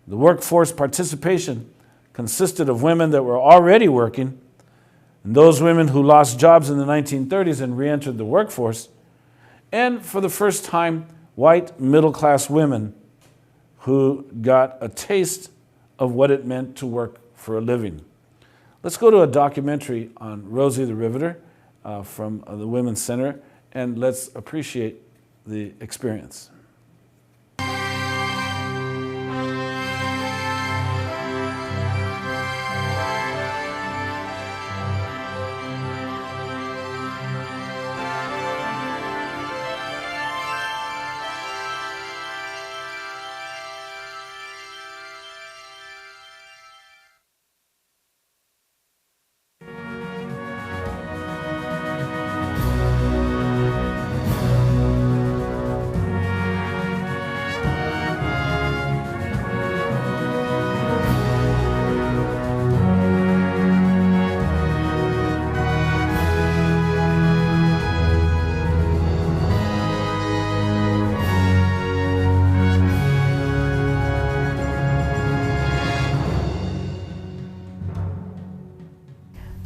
The workforce participation consisted of women that were already working, and those women who lost jobs in the 1930s and re-entered the workforce, and for the first time, white middle-class women who got a taste of what it meant to work for a living. Let's go to a documentary on Rosie the Riveter from the Women's Center, and let's appreciate the experience.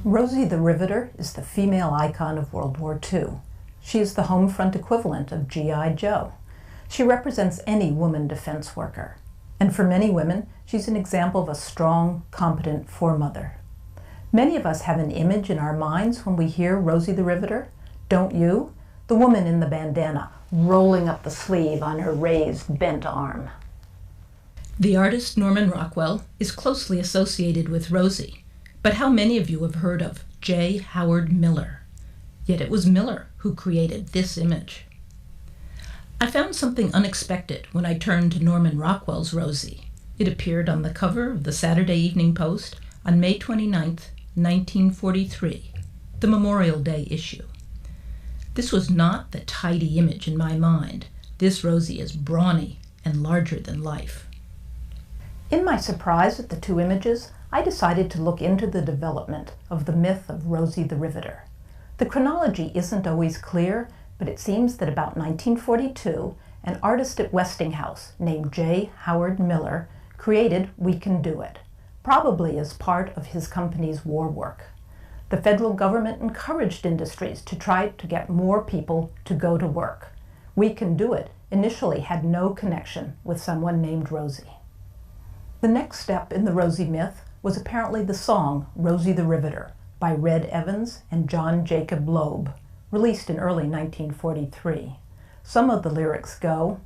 Rosie the Riveter is the female icon of World War II. She is the home front equivalent of G.I. Joe. She represents any woman defense worker. And for many women, she's an example of a strong, competent foremother. Many of us have an image in our minds when we hear Rosie the Riveter. Don't you? The woman in the bandana, rolling up the sleeve on her raised, bent arm. The artist Norman Rockwell is closely associated with Rosie. But how many of you have heard of J. Howard Miller? Yet it was Miller who created this image. I found something unexpected when I turned to Norman Rockwell's Rosie. It appeared on the cover of the Saturday Evening Post on May 29, 1943, the Memorial Day issue. This was not the tidy image in my mind. This Rosie is brawny and larger than life. In my surprise at the two images, I decided to look into the development of the myth of Rosie the Riveter. The chronology isn't always clear, but it seems that about 1942, an artist at Westinghouse named J. Howard Miller created We Can Do It, probably as part of his company's war work. The federal government encouraged industries to try to get more people to go to work. We Can Do It initially had no connection with someone named Rosie. The next step in the Rosie myth was apparently the song Rosie the Riveter by Red Evans and John Jacob Loeb, released in early 1943. Some of the lyrics go,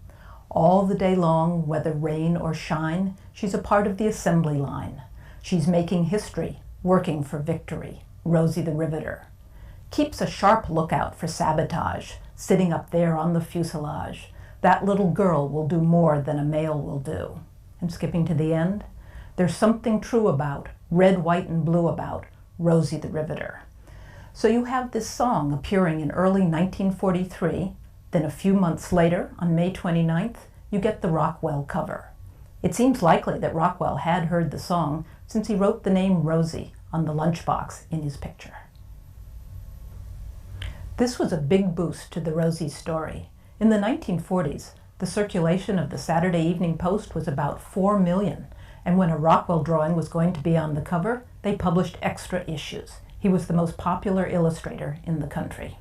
"All the day long, whether rain or shine, she's a part of the assembly line. She's making history, working for victory, Rosie the Riveter. Keeps a sharp lookout for sabotage, sitting up there on the fuselage. That little girl will do more than a male will do." And skipping to the end, "There's something true about, red, white, and blue about, Rosie the Riveter." So you have this song appearing in early 1943, then a few months later, on May 29th, you get the Rockwell cover. It seems likely that Rockwell had heard the song since he wrote the name Rosie on the lunchbox in his picture. This was a big boost to the Rosie story. In the 1940s, the circulation of the Saturday Evening Post was about 4 million. And when a Rockwell drawing was going to be on the cover, they published extra issues. He was the most popular illustrator in the country.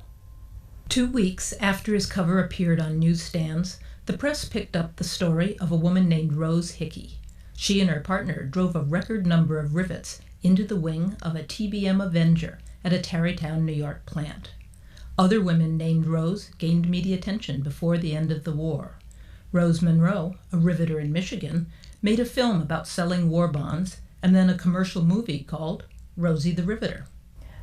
2 weeks after his cover appeared on newsstands, the press picked up the story of a woman named Rose Hickey. She and her partner drove a record number of rivets into the wing of a TBM Avenger at a Tarrytown, New York plant. Other women named Rose gained media attention before the end of the war. Rose Monroe, a riveter in Michigan, made a film about selling war bonds, and then a commercial movie called Rosie the Riveter.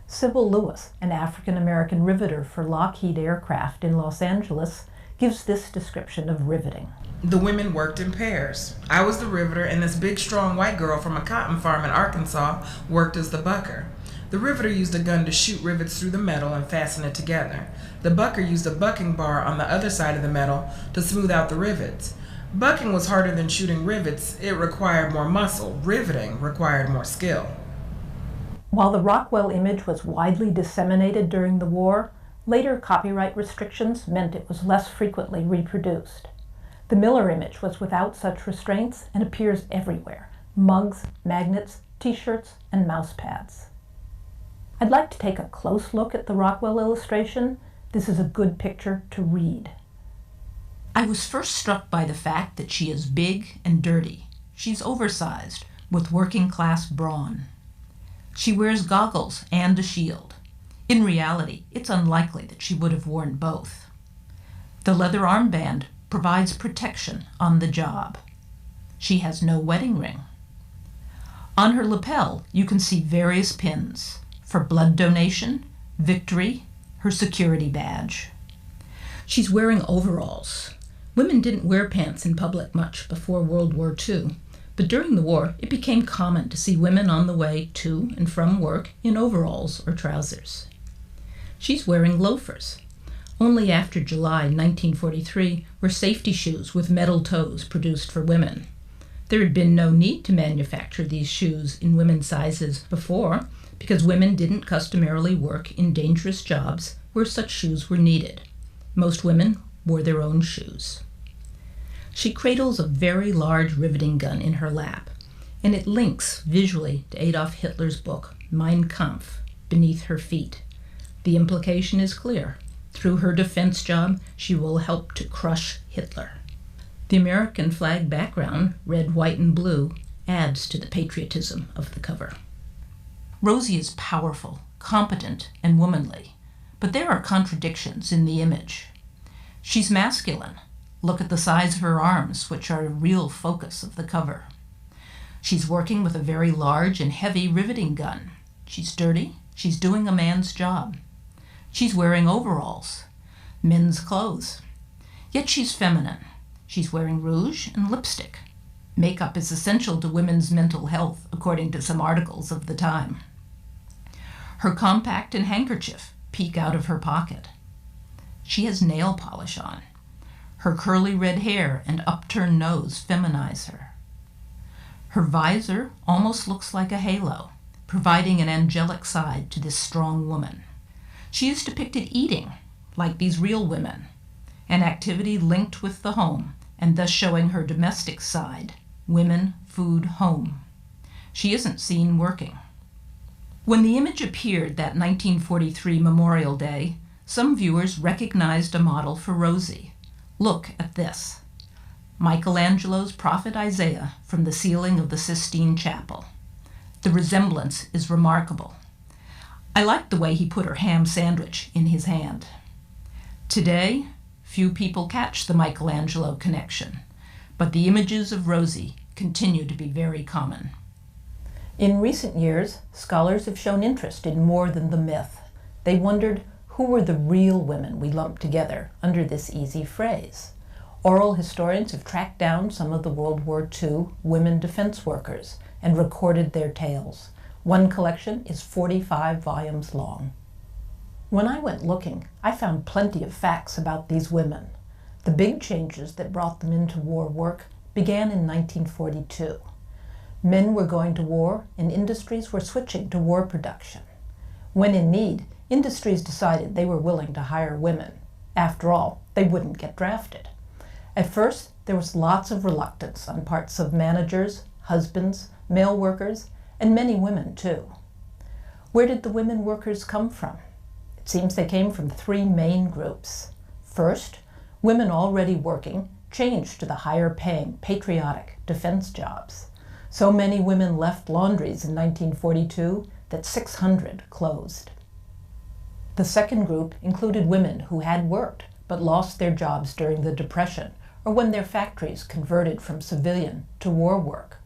Sybil Lewis, an African-American riveter for Lockheed Aircraft in Los Angeles, gives this description of riveting. The women worked in pairs. I was the riveter, and this big, strong white girl from a cotton farm in Arkansas worked as the bucker. The riveter used a gun to shoot rivets through the metal and fasten it together. The bucker used a bucking bar on the other side of the metal to smooth out the rivets. Bucking was harder than shooting rivets. It required more muscle. Riveting required more skill. While the Rockwell image was widely disseminated during the war, later copyright restrictions meant it was less frequently reproduced. The Miller image was without such restraints and appears everywhere: mugs, magnets, t-shirts, and mouse pads. I'd like to take a close look at the Rockwell illustration. This is a good picture to read. I was first struck by the fact that she is big and dirty. She's oversized, with working-class brawn. She wears goggles and a shield. In reality, it's unlikely that she would have worn both. The leather armband provides protection on the job. She has no wedding ring. On her lapel, you can see various pins for blood donation, victory, her security badge. She's wearing overalls. Women didn't wear pants in public much before World War II, but during the war, it became common to see women on the way to and from work in overalls or trousers. She's wearing loafers. Only after July 1943 were safety shoes with metal toes produced for women. There had been no need to manufacture these shoes in women's sizes before, because women didn't customarily work in dangerous jobs where such shoes were needed. Most women wore their own shoes. She cradles a very large riveting gun in her lap, and it links visually to Adolf Hitler's book, Mein Kampf, beneath her feet. The implication is clear. Through her defense job, she will help to crush Hitler. The American flag background, red, white, and blue, adds to the patriotism of the cover. Rosie is powerful, competent, and womanly, but there are contradictions in the image. She's masculine. Look at the size of her arms, which are a real focus of the cover. She's working with a very large and heavy riveting gun. She's dirty. She's doing a man's job. She's wearing overalls, men's clothes. Yet she's feminine. She's wearing rouge and lipstick. Makeup is essential to women's mental health, according to some articles of the time. Her compact and handkerchief peek out of her pocket. She has nail polish on. Her curly red hair and upturned nose feminize her. Her visor almost looks like a halo, providing an angelic side to this strong woman. She is depicted eating, like these real women, an activity linked with the home, and thus showing her domestic side, women, food, home. She isn't seen working. When the image appeared that 1943 Memorial Day, some viewers recognized a model for Rosie. Look at this. Michelangelo's Prophet Isaiah from the ceiling of the Sistine Chapel. The resemblance is remarkable. I liked the way he put her ham sandwich in his hand. Today, few people catch the Michelangelo connection, but the images of Rosie continue to be very common. In recent years, scholars have shown interest in more than the myth. They wondered who were the real women we lumped together under this easy phrase. Oral historians have tracked down some of the World War II women defense workers and recorded their tales. One collection is 45 volumes long. When I went looking, I found plenty of facts about these women. The big changes that brought them into war work began in 1942. Men were going to war and industries were switching to war production. When in need, industries decided they were willing to hire women. After all, they wouldn't get drafted. At first, there was lots of reluctance on parts of managers, husbands, male workers, and many women too. Where did the women workers come from? It seems they came from three main groups. First, women already working changed to the higher-paying, patriotic defense jobs. So many women left laundries in 1942 that 600 closed. The second group included women who had worked but lost their jobs during the Depression or when their factories converted from civilian to war work.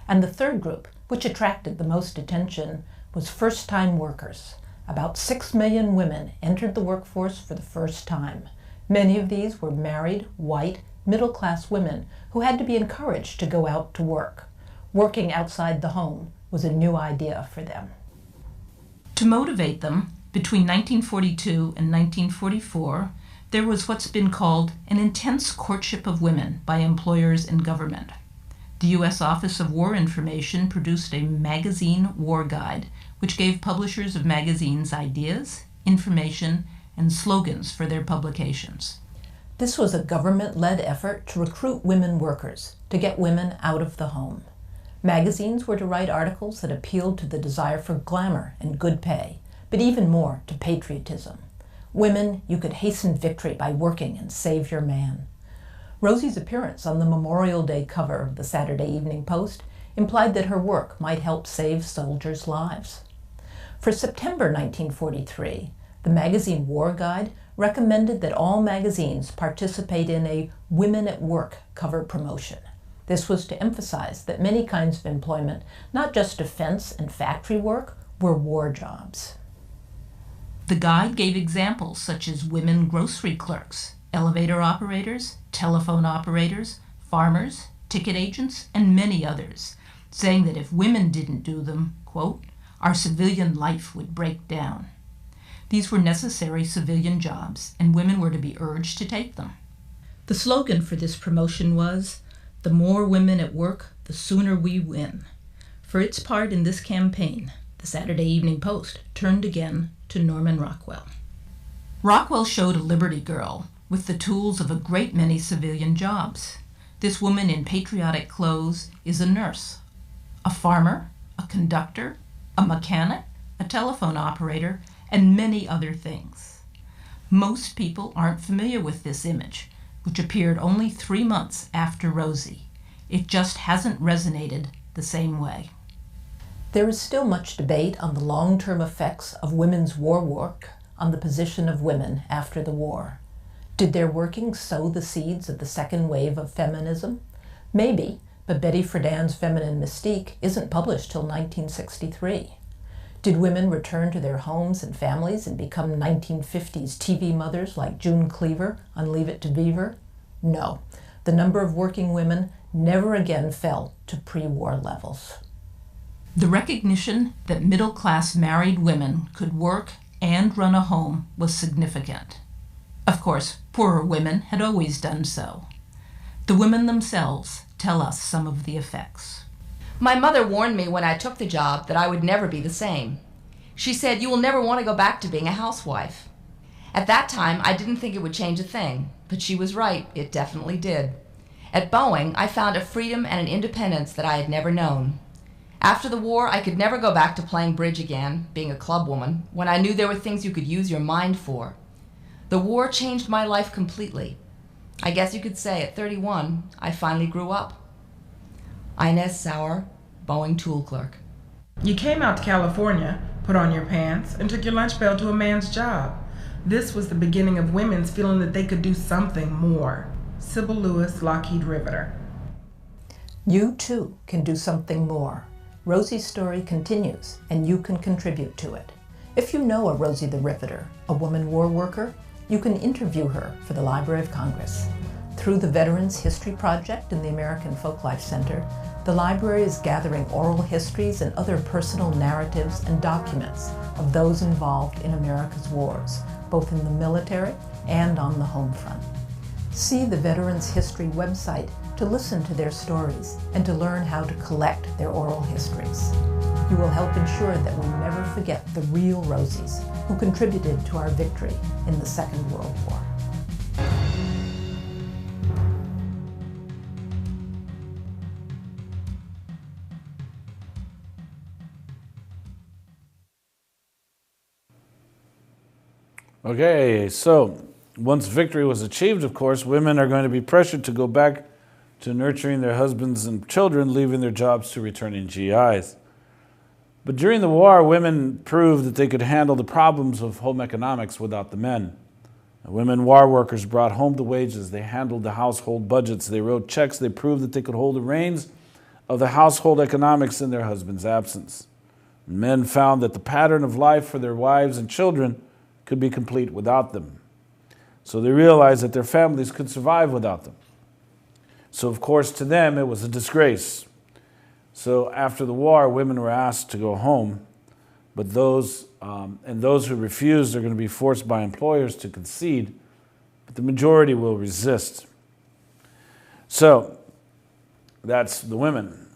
And the third group, which attracted the most attention, was first-time workers. About 6 million women entered the workforce for the first time. Many of these were married, white, middle-class women who had to be encouraged to go out to work. Working outside the home was a new idea for them. To motivate them, between 1942 and 1944, there was what's been called an intense courtship of women by employers and government. The U.S. Office of War Information produced a magazine war guide, which gave publishers of magazines ideas, information, and slogans for their publications. This was a government-led effort to recruit women workers, to get women out of the home. Magazines were to write articles that appealed to the desire for glamour and good pay, but even more to patriotism. Women, you could hasten victory by working and save your man. Rosie's appearance on the Memorial Day cover of the Saturday Evening Post implied that her work might help save soldiers' lives. For September 1943, the magazine War Guide recommended that all magazines participate in a Women at Work cover promotion. This was to emphasize that many kinds of employment, not just defense and factory work, were war jobs. The guide gave examples such as women grocery clerks, elevator operators, telephone operators, farmers, ticket agents, and many others, saying that if women didn't do them, quote, our civilian life would break down. These were necessary civilian jobs, and women were to be urged to take them. The slogan for this promotion was, "The more women at work, the sooner we win." For its part in this campaign, the Saturday Evening Post turned again to Norman Rockwell. Rockwell showed a Liberty Girl with the tools of a great many civilian jobs. This woman in patriotic clothes is a nurse, a farmer, a conductor, a mechanic, a telephone operator, and many other things. Most people aren't familiar with this image, which appeared only 3 months after Rosie. It just hasn't resonated the same way. There is still much debate on the long-term effects of women's war work on the position of women after the war. Did their working sow the seeds of the second wave of feminism? Maybe, but Betty Friedan's Feminine Mystique isn't published till 1963. Did women return to their homes and families and become 1950s TV mothers like June Cleaver on Leave It to Beaver? No. The number of working women never again fell to pre-war levels. The recognition that middle-class married women could work and run a home was significant. Of course, poorer women had always done so. The women themselves tell us some of the effects. My mother warned me when I took the job that I would never be the same. She said, "You will never want to go back to being a housewife." At that time, I didn't think it would change a thing, but she was right, it definitely did. At Boeing, I found a freedom and an independence that I had never known. After the war, I could never go back to playing bridge again, being a club woman, when I knew there were things you could use your mind for. The war changed my life completely. I guess you could say at 31, I finally grew up. Inez Sauer, Boeing tool clerk. You came out to California, put on your pants, and took your lunch pail to a man's job. This was the beginning of women's feeling that they could do something more. Sybil Lewis, Lockheed Riveter. You too can do something more. Rosie's story continues, and you can contribute to it. If you know a Rosie the Riveter, a woman war worker, you can interview her for the Library of Congress. Through the Veterans History Project in the American Folklife Center, the library is gathering oral histories and other personal narratives and documents of those involved in America's wars, both in the military and on the home front. See the Veterans History website to listen to their stories and to learn how to collect their oral histories. You will help ensure that we never forget the real Rosies who contributed to our victory in the Second World War. Okay, so once victory was achieved, of course, women are going to be pressured to go back to nurturing their husbands and children, leaving their jobs to returning GIs. But during the war, women proved that they could handle the problems of home economics without the men. The women war workers brought home the wages, they handled the household budgets, they wrote checks, they proved that they could hold the reins of the household economics in their husband's absence. Men found that the pattern of life for their wives and children could be complete without them. So they realized that their families could survive without them. So of course to them it was a disgrace. So after the war, women were asked to go home, but those who refused are going to be forced by employers to concede, but the majority will resist. So that's the women.